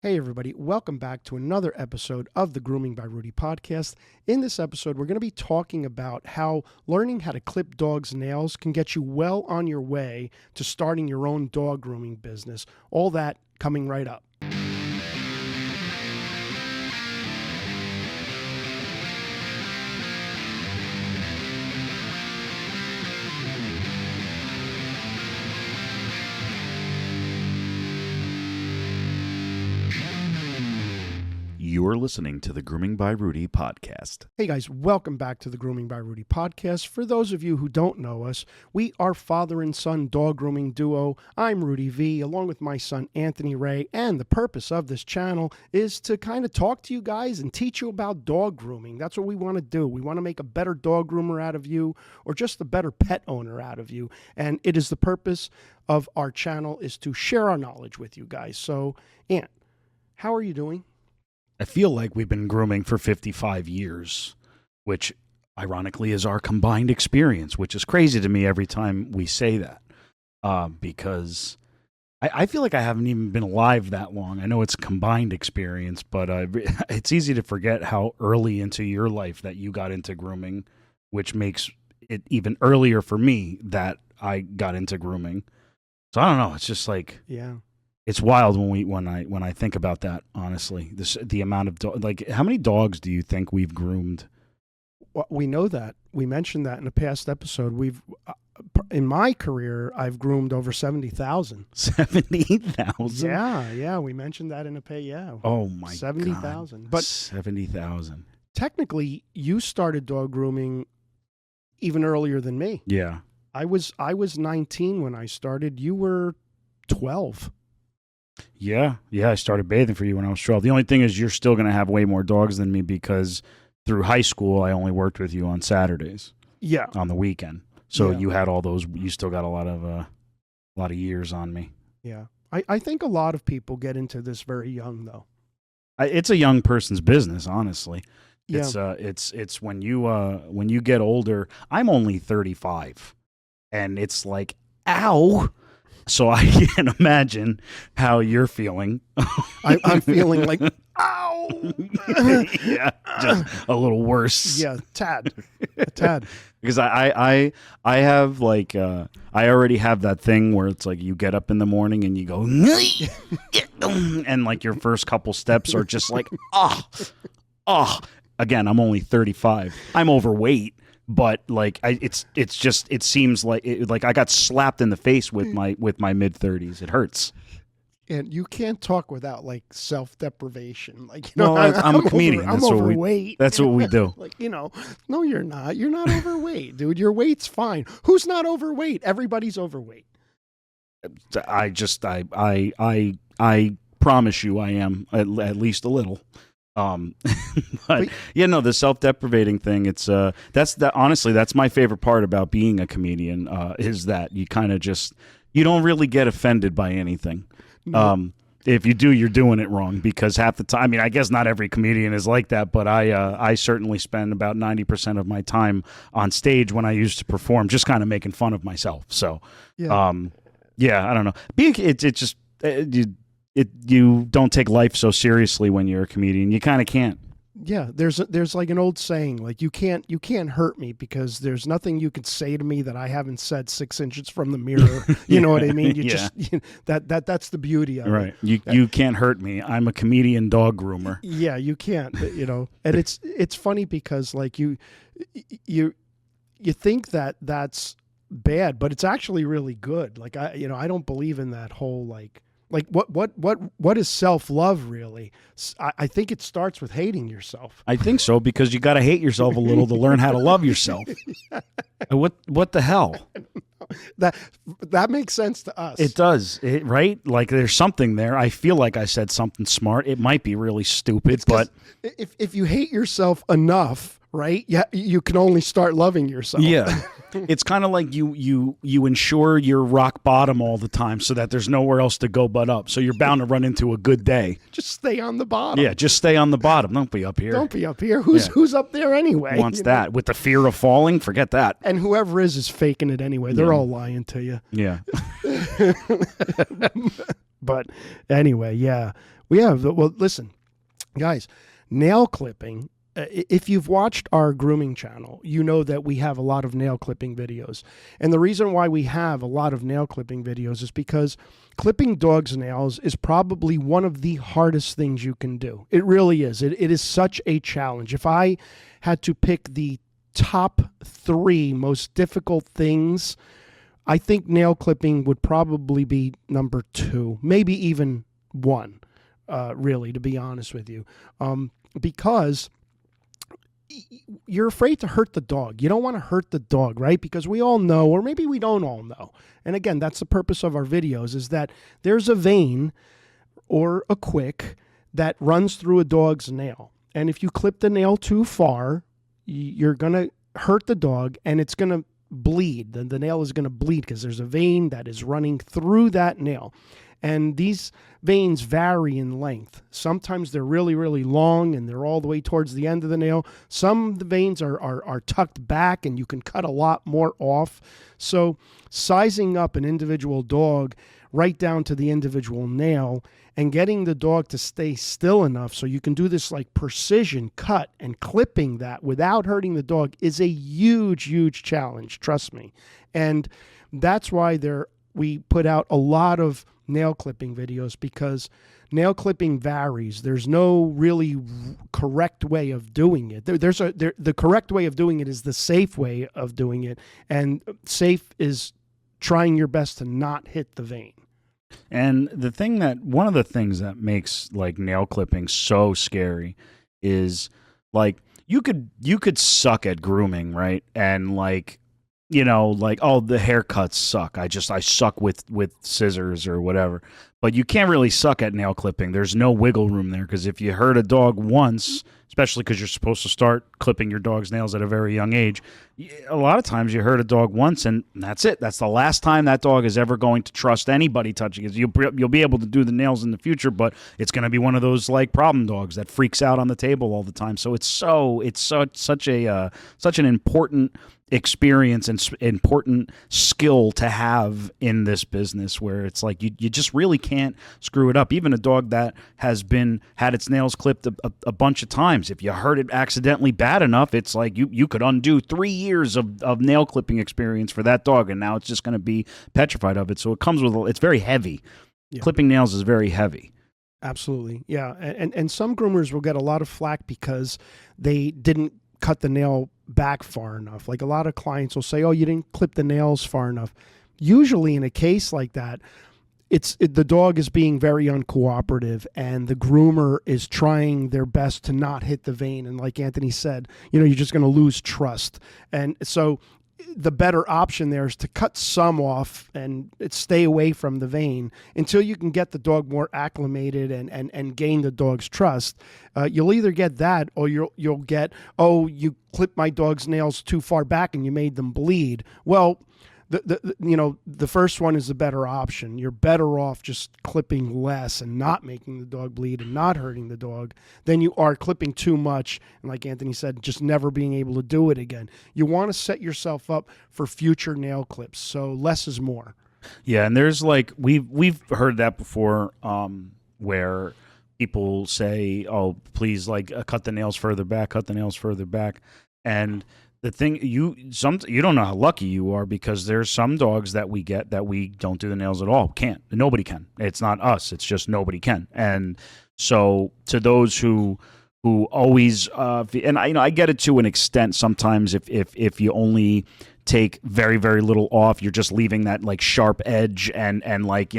Hey everybody, welcome back to another episode of the Grooming by Rudy podcast. In this episode, we're going to be talking about how learning how to clip dogs' nails can get you well on your way to starting your own dog grooming business. All that coming right up. You're listening to the Grooming by Rudy podcast. Hey guys, welcome back to the Grooming by Rudy podcast. For those of you who don't know us, we are father and son dog grooming duo. I'm Rudy V, along with my son Anthony Ray, and the purpose of this channel is to kind of talk to you guys and teach you about dog grooming. That's what we want to do. We want to make a better dog groomer out of you, or just a better pet owner out of you. And it is the purpose of our channel is to share our knowledge with you guys. So, Ant, how are you doing? I feel like we've been grooming for 55 years, which ironically is our combined experience, which is crazy to me every time we say that, because I feel like I haven't even been alive that long. I know it's combined experience, but it's easy to forget how early into your life that you got into grooming, which makes it even earlier for me that I got into grooming. So I don't know. It's just like, Yeah. it's wild when I think about that. Honestly, the amount of how many dogs do you think we've groomed? Well, we know that. We mentioned that in a past episode. In my career, I've groomed over 70,000. 70,000. Yeah. We mentioned that in a pay. Yeah. Oh my 70,000. But 70,000. technically, you started dog grooming even earlier than me. Yeah. I was 19 when I started. You were 12. Yeah. I started bathing for you when I was 12. The only thing is, you're still going to have way more dogs than me because through high school, I only worked with you on Saturdays. Yeah. On the weekend. So Yeah. you had all those. You still got a lot of years on me. Yeah. I think a lot of people get into this very young, though. It's a young person's business, honestly. Yeah. It's when you get older. I'm only 35, and it's like, ow. So I can imagine how you're feeling. I'm feeling like, ow. Yeah, just a little worse. Yeah, tad. Because I have like I already have that thing where it's like you get up in the morning and you go and like your first couple steps are just like Again, I'm only 35. I'm overweight, but like it seems like I got slapped in the face with my mid 30s. It hurts. And you can't talk without like self-deprivation. Like, you know, Well, I'm a comedian. I'm overweight. That's what we do. Like, you know, no, you're not. You're not overweight, dude. Your weight's fine. Who's not overweight? Everybody's overweight. I promise you, I am at least a little. But yeah, no, the self-deprivating thing. It's honestly, that's my favorite part about being a comedian. Is that you kind of you don't really get offended by anything. No. If you do, you're doing it wrong, because half the time, I mean, I guess not every comedian is like that, but I certainly spend about 90% of my time on stage when I used to perform just kind of making fun of myself. So, Yeah. I don't know. You don't take life so seriously when you're a comedian. You kind of can't. Yeah, there's like an old saying, like you can't hurt me because there's nothing you could say to me that I haven't said 6 inches from the mirror. You know what I mean? That's the beauty of it. Right. You can't hurt me. I'm a comedian dog groomer. Yeah, you can't, you know. And it's funny because like you think that that's bad, but it's actually really good. Like I don't believe in that whole like what is self-love really? I think it starts with hating yourself. I think so, because you got to hate yourself a little to learn how to love yourself. What the hell? That makes sense to us. It does, right? Like there's something there. I feel like I said something smart. It might be really stupid, but if you hate yourself enough, right? Yeah, you can only start loving yourself. Yeah. It's kind of like you ensure you're rock bottom all the time so that there's nowhere else to go but up. So you're bound to run into a good day. Just stay on the bottom. Yeah, just stay on the bottom. Don't be up here. Don't be up here. Who's up there anyway? Who wants that? With the fear of falling? Forget that. And whoever is faking it anyway. They're all lying to you. Yeah. But anyway, yeah. Well, listen, guys, nail clipping. If you've watched our grooming channel, you know that we have a lot of nail clipping videos. And the reason why we have a lot of nail clipping videos is because clipping dogs' nails is probably one of the hardest things you can do. It really is. It is such a challenge. If I had to pick the top 3 most difficult things, I think nail clipping would probably be number 2, maybe even 1, really, to be honest with you. Because you're afraid to hurt the dog. You don't want to hurt the dog, right? Because we all know, or maybe we don't all know. And again, that's the purpose of our videos, is that there's a vein or a Kwik that runs through a dog's nail. And if you clip the nail too far, you're going to hurt the dog and it's going to bleed. The nail is going to bleed because there's a vein that is running through that nail. And these veins vary in length. Sometimes they're really, really long and they're all the way towards the end of the nail. Some of the veins are tucked back and you can cut a lot more off. So sizing up an individual dog right down to the individual nail and getting the dog to stay still enough so you can do this like precision cut and clipping that without hurting the dog is a huge, huge challenge. Trust me. And that's why we put out a lot of nail clipping videos, because nail clipping varies. There's no really correct way of doing it. The correct way of doing it is the safe way of doing it, and safe is trying your best to not hit the vein. And one of the things that makes like nail clipping so scary is like you could suck at grooming, right? And like, you know, like, oh, the haircuts suck. I suck with scissors or whatever. But you can't really suck at nail clipping. There's no wiggle room there, because if you hurt a dog once, especially because you're supposed to start clipping your dog's nails at a very young age, a lot of times you hurt a dog once and that's it. That's the last time that dog is ever going to trust anybody touching it. You'll be able to do the nails in the future, but it's going to be one of those like problem dogs that freaks out on the table all the time. So it's such an important experience and important skill to have in this business, where it's like you just really can't screw it up. Even a dog that has had its nails clipped a bunch of times, if you hurt it accidentally bad enough, it's like you could undo 3 years of nail clipping experience for that dog, and now it's just going to be petrified of it. So it's very heavy. Yeah. Clipping nails is very heavy. Absolutely. Yeah. And some groomers will get a lot of flack because they didn't cut the nail back far enough. Like a lot of clients will say, oh, you didn't clip the nails far enough. Usually in a case like that, the dog is being very uncooperative and the groomer is trying their best to not hit the vein. And like Anthony said, you're just going to lose trust. And so the better option there is to cut some off and stay away from the vein until you can get the dog more acclimated and gain the dog's trust. You'll either get that, or you'll get, oh, you clipped my dog's nails too far back and you made them bleed. Well, the first one is the better option. You're better off just clipping less and not making the dog bleed and not hurting the dog than you are clipping too much. And like Anthony said, just never being able to do it again. You want to set yourself up for future nail clips. So less is more. Yeah. And there's like, we've heard that before, where people say, oh, please, like cut the nails further back, And the thing, you don't know how lucky you are, because there's some dogs that we get that we don't do the nails at all. Nobody can. It's not us. It's just nobody can. And so to those who always, and I get it to an extent sometimes. If you only take very, very little off, you're just leaving that like sharp edge, and like,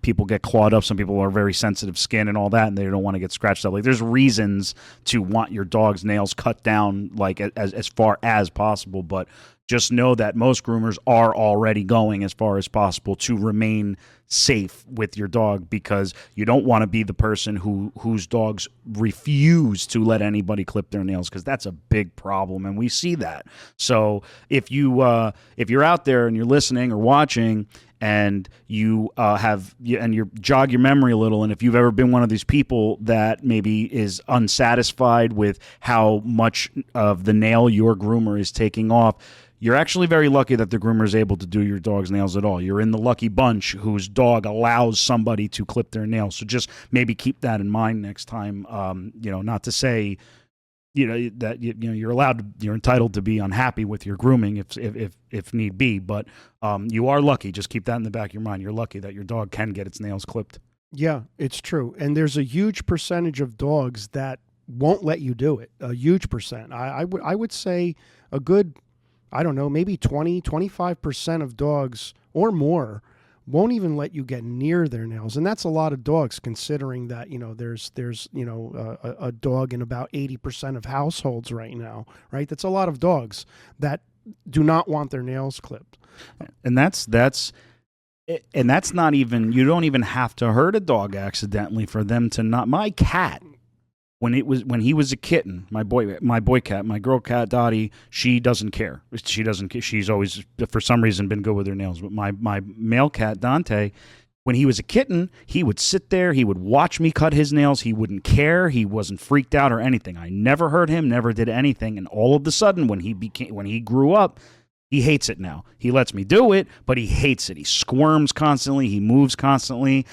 people get clawed up. Some people are very sensitive skin and all that, and they don't want to get scratched up. Like there's reasons to want your dog's nails cut down like as far as possible, but just know that most groomers are already going as far as possible to remain safe with your dog, because you don't want to be the person whose dogs refuse to let anybody clip their nails, because that's a big problem, and we see that. So if you're out there and you're listening or watching, and you jog your memory a little, and if you've ever been one of these people that maybe is unsatisfied with how much of the nail your groomer is taking off, you're actually very lucky that the groomer is able to do your dog's nails at all. You're in the lucky bunch whose dog allows somebody to clip their nails. So just maybe keep that in mind next time. Not to say, that you're entitled to be unhappy with your grooming if need be, but you are lucky. Just keep that in the back of your mind. You're lucky that your dog can get its nails clipped. Yeah, it's true. And there's a huge percentage of dogs that won't let you do it. A huge percent. I would say a good, I don't know, maybe 25% of dogs or more won't even let you get near their nails. And that's a lot of dogs, considering that, there's a dog in about 80% of households right now, right? That's a lot of dogs that do not want their nails clipped. And that's not even, you don't even have to hurt a dog accidentally for them to not. My cat, when he was a kitten, my boy cat, my girl cat Dottie, she doesn't care. She's always, for some reason, been good with her nails. But my male cat Dante, when he was a kitten, he would sit there, he would watch me cut his nails. He wouldn't care. He wasn't freaked out or anything. I never hurt him, never did anything. And all of a sudden, when he grew up, he hates it now. He lets me do it, but he hates it. He squirms constantly. He moves constantly.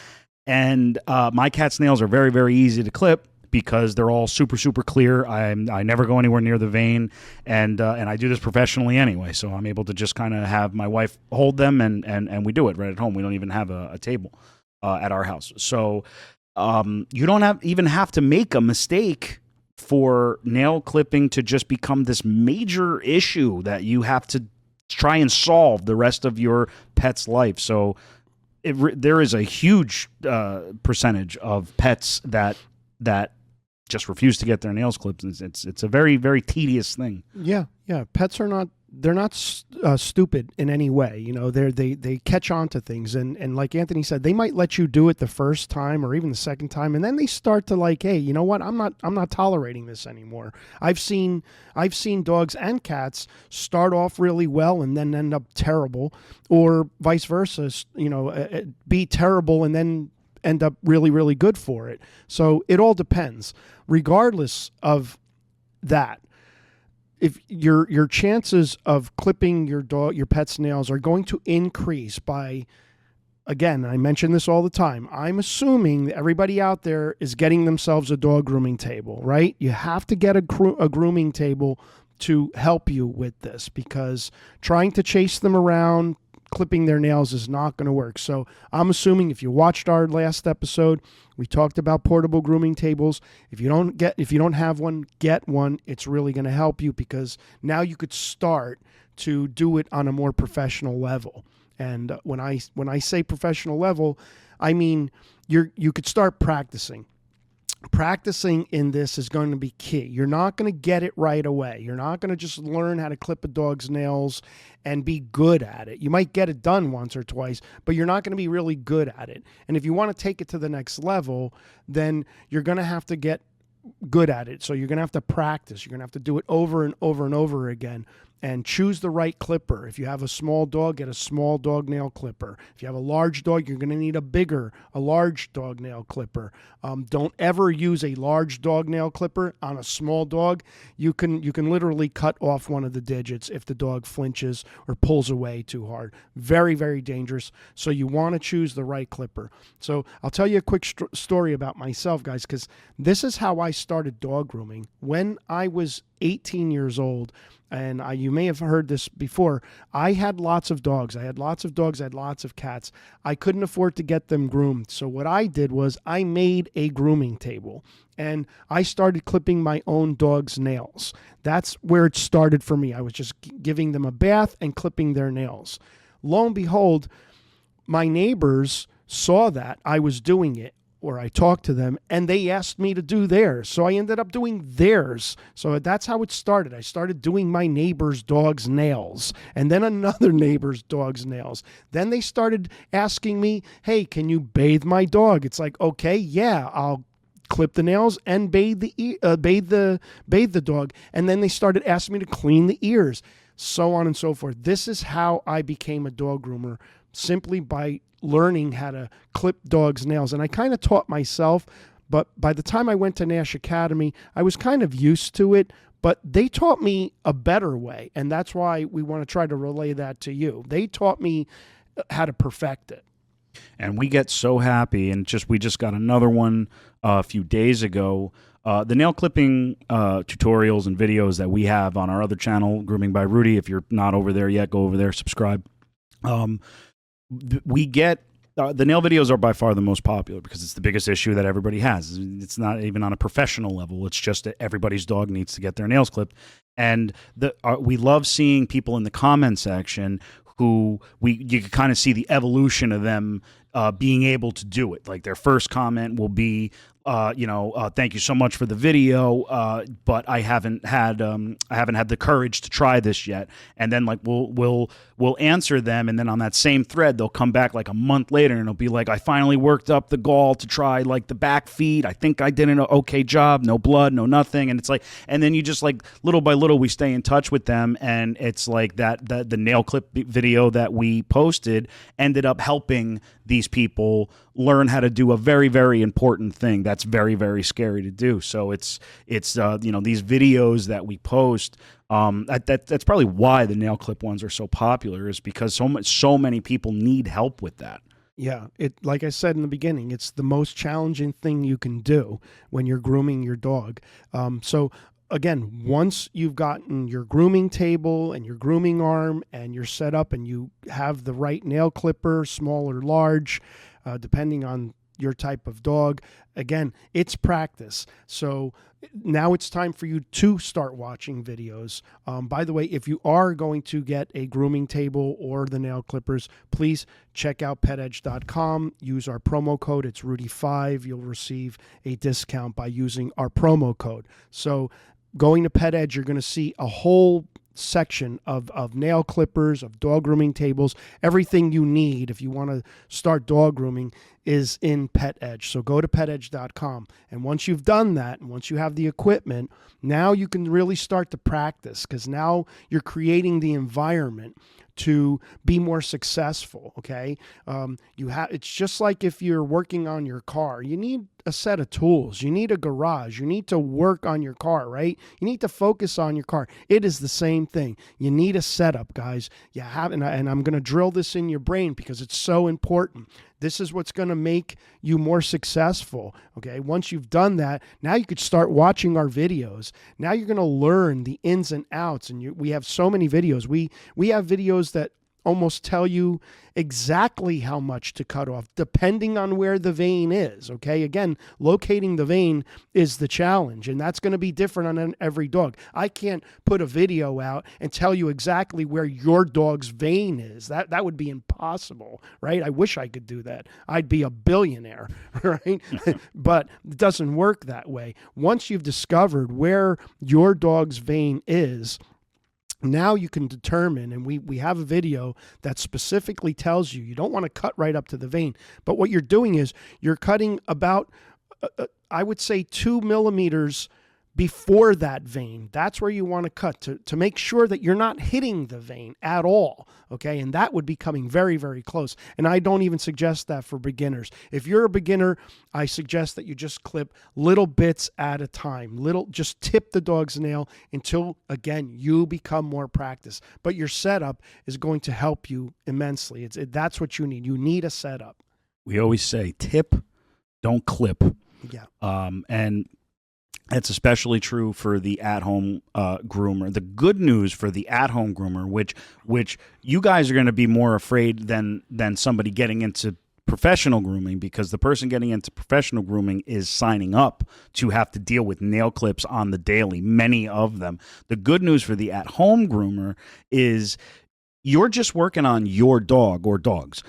And my cat's nails are very, very easy to clip because they're all super, super clear. I never go anywhere near the vein, and I do this professionally anyway, so I'm able to just kind of have my wife hold them, and we do it right at home. We don't even have a table at our house. So you don't even have to make a mistake for nail clipping to just become this major issue that you have to try and solve the rest of your pet's life. So there is a huge percentage of pets that just refuse to get their nails clipped. It's a very, very tedious thing. Yeah. Pets are not stupid in any way. They catch on to things, and like Anthony said, they might let you do it the first time or even the second time, and then they start to like, hey, you know what? I'm not tolerating this anymore. I've seen dogs and cats start off really well and then end up terrible, or vice versa. Be terrible and then end up really, really good for it. So it all depends. Regardless of that, if your chances of clipping your pet's nails are going to increase by, again, I mention this all the time, I'm assuming that everybody out there is getting themselves a dog grooming table, right? You have to get a grooming table to help you with this, because trying to chase them around, clipping their nails is not going to work. So I'm assuming if you watched our last episode, we talked about portable grooming tables. If you don't have one, get one. It's really going to help you, because now you could start to do it on a more professional level. And when I say professional level, I mean you could start practicing. Practicing in this is going to be key. You're not going to get it right away. You're not going to just learn how to clip a dog's nails and be good at it. You might get it done once or twice, but you're not going to be really good at it. And if you want to take it to the next level, then you're going to have to get good at it. So you're going to have to practice. You're going to have to do it over and over and over again. And choose the right clipper. If you have a small dog, get a small dog nail clipper. If you have a large dog, you're going to need a large dog nail clipper. Don't ever use a large dog nail clipper on a small dog. You can literally cut off one of the digits if the dog flinches or pulls away too hard. Very, very dangerous. So you want to choose the right clipper. So I'll tell you a quick story about myself, guys, because this is how I started dog grooming. When I was 18 years old, and you may have heard this before, I had lots of dogs. I had lots of cats. I couldn't afford to get them groomed. So what I did was I made a grooming table, and I started clipping my own dog's nails. That's where it started for me. I was just giving them a bath and clipping their nails. Lo and behold, my neighbors saw that I was doing it, or I talked to them, and they asked me to do theirs. So I ended up doing theirs. So that's how it started. I started doing my neighbor's dog's nails, and then another neighbor's dog's nails. Then they started asking me, hey, can you bathe my dog? It's like, okay, yeah, I'll clip the nails and bathe the dog. And then they started asking me to clean the ears, so on and so forth. This is how I became a dog groomer, simply by learning how to clip dogs' nails. And I kind of taught myself, But by the time I went to Nash Academy, I was kind of used to it, but they taught me a better way. And that's why we want to try to relay that to you. They taught me how to perfect it. And we get so happy, and we just got another one a few days ago. The nail clipping tutorials and videos that we have on our other channel, Grooming by Rudy. If you're not over there yet, go over there, subscribe. We get the nail videos are by far the most popular because it's the biggest issue that everybody has. It's not even on a professional level. It's just that everybody's dog needs to get their nails clipped. And we love seeing people in the comment section who you can kind of see the evolution of them being able to do it. Like their first comment will be, thank you so much for the video, but I haven't had the courage to try this yet. And then like we'll answer them, and then on that same thread they'll come back like a month later and it'll be like, I finally worked up the gall to try like the back feet. I think I did an okay job. No blood, no nothing. And it's like, and then you just like little by little we stay in touch with them, and it's like that the nail clip video that we posted ended up helping these people learn how to do a very, very important thing that's very, very scary to do. So it's these videos that we post. That's probably why the nail clip ones are so popular, is because so many people need help with that. Yeah, like I said in the beginning, it's the most challenging thing you can do when you're grooming your dog. So again, once you've gotten your grooming table and your grooming arm and you're set up and you have the right nail clipper, small or large, depending on your type of dog, again, it's practice. So now it's time for you to start watching videos. By the way, if you are going to get a grooming table or the nail clippers, please check out PetEdge.com. Use our promo code. It's Rudy5. You'll receive a discount by using our promo code. So going to PetEdge, you're going to see a whole section of nail clippers, of dog grooming tables. Everything you need if you want to start dog grooming is in PetEdge. So go to PetEdge.com. And once you've done that, and once you have the equipment, now you can really start to practice, because now you're creating the environment to be more successful. Okay. It's just like if you're working on your car, you need a set of tools, you need a garage, you need to work on your car, right? You need to focus on your car. It is the same thing. You need a setup, guys. You have, and I'm going to drill this in your brain because it's so important. This is what's going to make you more successful. Okay. Once you've done that, now you could start watching our videos. Now you're going to learn the ins and outs. And we have so many videos. We have videos that almost tell you exactly how much to cut off depending on where the vein is. Okay. Again, locating the vein is the challenge, and that's going to be different on every dog. I can't put a video out and tell you exactly where your dog's vein is. That would be impossible, right? I wish I could do that. I'd be a billionaire, right? But it doesn't work that way. Once you've discovered where your dog's vein is, now you can determine, and we have a video that specifically tells you don't want to cut right up to the vein. But what you're doing is you're cutting about, I would say, 2 millimeters before that vein. That's where you want to cut to make sure that you're not hitting the vein at all. Okay. And that would be coming very, very close. And I don't even suggest that for beginners. If you're a beginner, I suggest that you just clip little bits at a time. Just tip the dog's nail until, again, you become more practiced. But your setup is going to help you immensely. That's what you need. You need a setup. We always say tip, don't clip. Yeah. And it's especially true for the at-home groomer. The good news for the at-home groomer, which you guys are going to be more afraid than somebody getting into professional grooming, because the person getting into professional grooming is signing up to have to deal with nail clips on the daily, many of them. The good news for the at-home groomer is you're just working on your dog or dogs.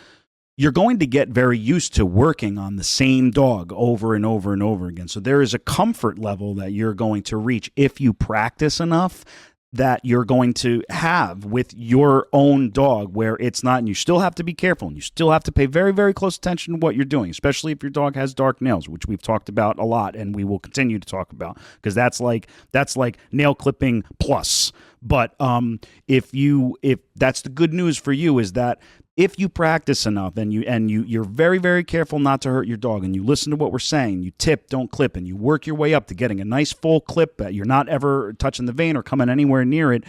You're going to get very used to working on the same dog over and over and over again. So there is a comfort level that you're going to reach if you practice enough that you're going to have with your own dog, where it's not, and you still have to be careful, and you still have to pay very, very close attention to what you're doing, especially if your dog has dark nails, which we've talked about a lot and we will continue to talk about, because that's like nail clipping plus. But if that's the good news for you, is that if you practice enough and you're very, very careful not to hurt your dog, and you listen to what we're saying, you tip, don't clip, and you work your way up to getting a nice full clip that you're not ever touching the vein or coming anywhere near it,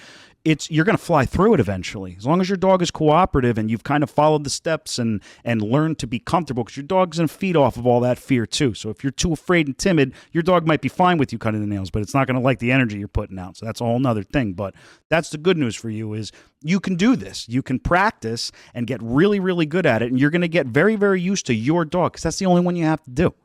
you're going to fly through it eventually. As long as your dog is cooperative and you've kind of followed the steps and learned to be comfortable, because your dog's going to feed off of all that fear too. So if you're too afraid and timid, your dog might be fine with you cutting the nails, but it's not going to like the energy you're putting out. So that's a whole nother thing. But that's the good news for you, is you can do this. You can practice and get really, really good at it, and you're going to get very, very used to your dog, because that's the only one you have to do.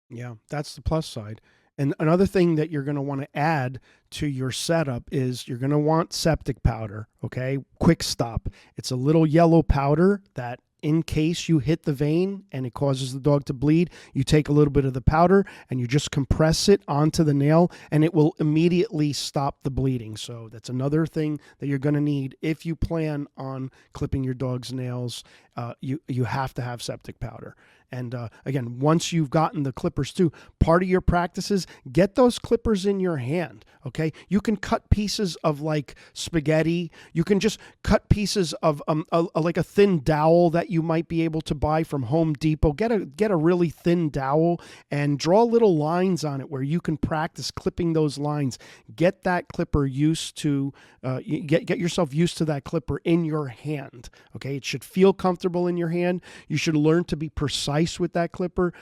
Yeah, that's the plus side. And another thing that you're going to want to add to your setup is you're going to want septic powder, okay? Quick Stop. It's a little yellow powder that, in case you hit the vein and it causes the dog to bleed, you take a little bit of the powder and you just compress it onto the nail, and it will immediately stop the bleeding. So that's another thing that you're going to need if you plan on clipping your dog's nails. You have to have septic powder. And again, once you've gotten the clippers too, part of your practices, get those clippers in your hand, okay? You can cut pieces of like spaghetti. You can just cut pieces of like a thin dowel that you might be able to buy from Home Depot. Get a really thin dowel and draw little lines on it where you can practice clipping those lines. Get that clipper used to, get yourself used to that clipper in your hand, okay? It should feel comfortable in your hand. You should learn to be precise with that clipper.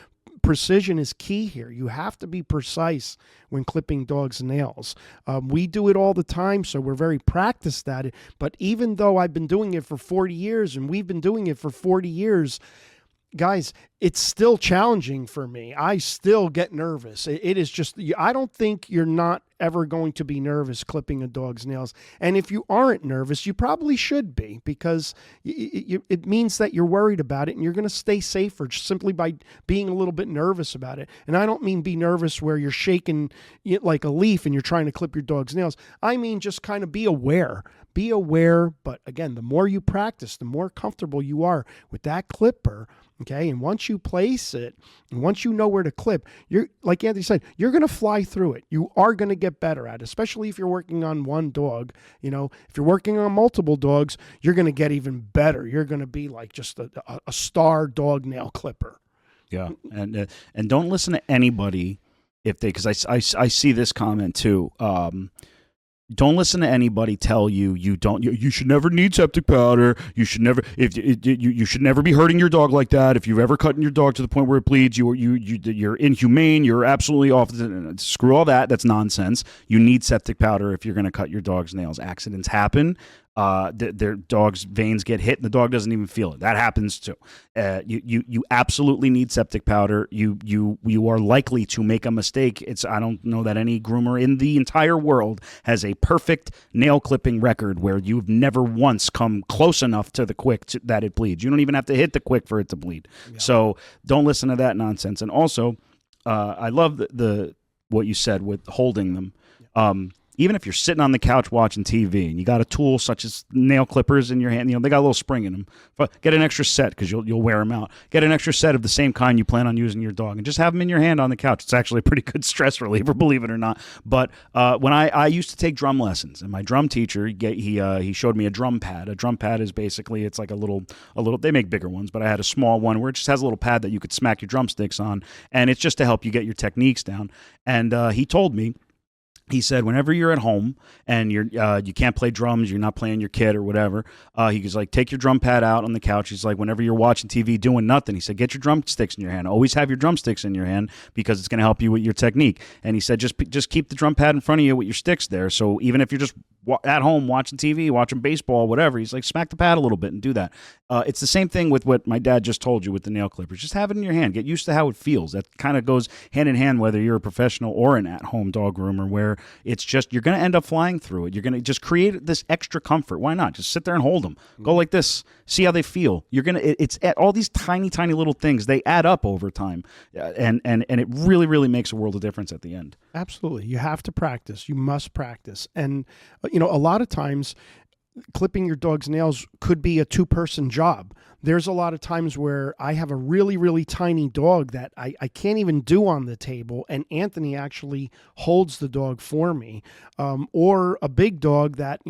Precision is key here. You have to be precise when clipping dogs' nails. We do it all the time, so we're very practiced at it. But even though I've been doing it for 40 years and we've been doing it for 40 years, guys, it's still challenging for me. I still get nervous. It is just, I don't think you're not ever going to be nervous clipping a dog's nails. And if you aren't nervous, you probably should be, because it means that you're worried about it, and you're going to stay safer just simply by being a little bit nervous about it. And I don't mean be nervous where you're shaking like a leaf and you're trying to clip your dog's nails. I mean just kind of be aware. Be aware, but again, the more you practice, the more comfortable you are with that clipper, okay? And once you place it, and once you know where to clip, you're, like Anthony said, you're going to fly through it. You are going to get better at it, especially if you're working on one dog. You know, if you're working on multiple dogs, you're going to get even better. You're going to be like just a star dog nail clipper. Yeah, and don't listen to anybody because I see this comment too. Don't listen to anybody tell you you should never need septic powder. You should never you should never be hurting your dog like that. If you've ever cut your dog to the point where it bleeds, you're inhumane. You're absolutely off. Screw all that. That's nonsense. You need septic powder if you're going to cut your dog's nails. Accidents happen. Their dog's veins get hit and the dog doesn't even feel it. That happens too. You absolutely need septic powder. You are likely to make a mistake. I don't know that any groomer in the entire world has a perfect nail clipping record where you've never once come close enough to the Kwik that it bleeds. You don't even have to hit the Kwik for it to bleed. Yeah. So don't listen to that nonsense. And also, I love the what you said with holding them. Even if you're sitting on the couch watching TV and you got a tool such as nail clippers in your hand, they got a little spring in them. Get an extra set because you'll wear them out. Get an extra set of the same kind you plan on using your dog, and just have them in your hand on the couch. It's actually a pretty good stress reliever, believe it or not. But when I used to take drum lessons, and my drum teacher he showed me a drum pad. A drum pad is basically, it's like a little. They make bigger ones, but I had a small one where it just has a little pad that you could smack your drumsticks on, and it's just to help you get your techniques down. And he told me. He said, whenever you're at home and you can't play drums, you're not playing your kit or whatever, he was like, take your drum pad out on the couch. He's like, whenever you're watching TV doing nothing, he said, get your drumsticks in your hand. Always have your drumsticks in your hand because it's going to help you with your technique. And he said, just keep the drum pad in front of you with your sticks there. So even if you're just at home watching TV, watching baseball, whatever, he's like, smack the pad a little bit and do that. It's the same thing with what my dad just told you with the nail clippers. Just have it in your hand. Get used to how it feels. That kind of goes hand in hand whether you're a professional or an at-home dog groomer, where it's just, you're going to end up flying through it. You're going to just create this extra comfort. Why not? Just sit there and hold them. Go like this. See how they feel. You're going to, it's all these tiny, tiny little things. They add up over time. And it really, really makes a world of difference at the end. Absolutely. You have to practice. You must practice. And, a lot of times clipping your dog's nails could be a two-person job. there's a lot of times where I have a really, really tiny dog that I can't even do on the table, and Anthony actually holds the dog for me. Or a big dog that,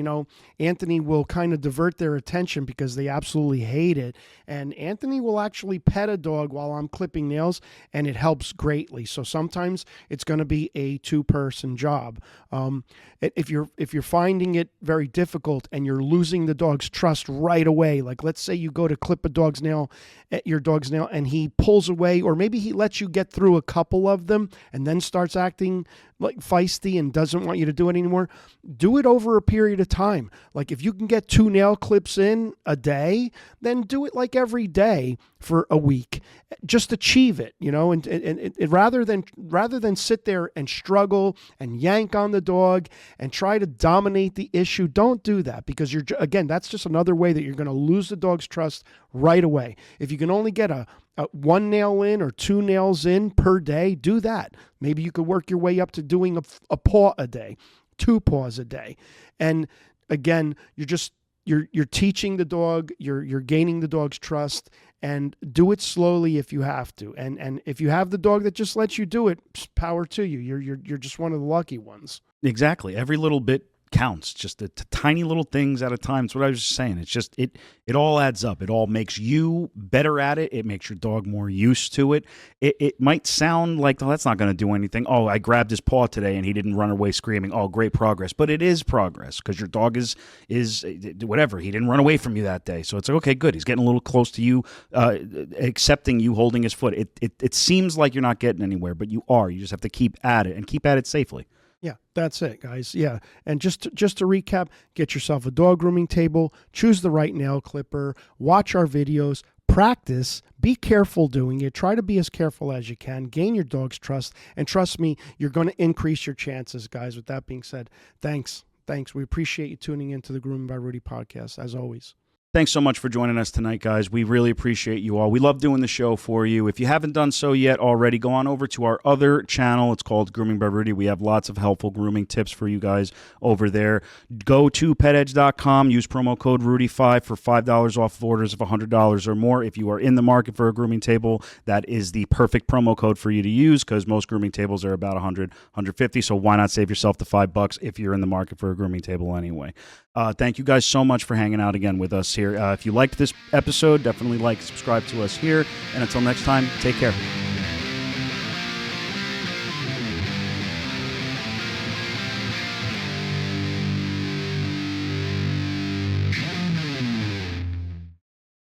Anthony will kind of divert their attention because they absolutely hate it. And Anthony will actually pet a dog while I'm clipping nails, and it helps greatly. So sometimes it's going to be a two-person job. If you're finding it very difficult and you're losing the dog's trust right away, like let's say you go to clip your dog's nail and he pulls away, or maybe he lets you get through a couple of them and then starts acting like feisty and doesn't want you to do it anymore, do it over a period of time. Like if you can get 2 nail clips in a day, then do it like every day for a week. Just achieve it, and rather than sit there and struggle and yank on the dog and try to dominate the issue, don't do that, because that's just another way that you're going to lose the dog's trust right away. If you can only get a 1 nail in or 2 nails in per day, do that. Maybe you could work your way up to doing a paw a day, 2 paws a day. And again, you're teaching the dog, you're gaining the dog's trust, and do it slowly if you have to. And if you have the dog that just lets you do it, power to you. You're just one of the lucky ones. Exactly. Every little bit counts, just the tiny little things at a time. That's what I was just saying. It's just it all adds up. It all makes you better at it. It makes your dog more used to it. It might sound like, oh, that's not going to do anything. Oh, I grabbed his paw today and he didn't run away screaming. Oh, great progress. But it is progress, because your dog is whatever. He didn't run away from you that day. So it's like, okay, good. He's getting a little close to you, accepting you holding his foot. It seems like you're not getting anywhere, but you are. You just have to keep at it and keep at it safely. Yeah, that's it, guys. Yeah. And just to recap, get yourself a dog grooming table, choose the right nail clipper, watch our videos, practice, be careful doing it. Try to be as careful as you can, gain your dog's trust, and trust me, you're going to increase your chances, guys. With that being said, thanks. We appreciate you tuning into the Grooming by Rudy podcast, as always. Thanks so much for joining us tonight, guys. We really appreciate you all. We love doing the show for you. If you haven't done so yet already, go on over to our other channel. It's called Grooming by Rudy. We have lots of helpful grooming tips for you guys over there. Go to PetEdge.com. Use promo code Rudy5 for $5 off orders of $100 or more. If you are in the market for a grooming table, that is the perfect promo code for you to use, because most grooming tables are about $100, $150. So why not save yourself the $5 if you're in the market for a grooming table anyway? Thank you guys so much for hanging out again with us here. If you liked this episode, definitely subscribe to us here. And until next time, take care.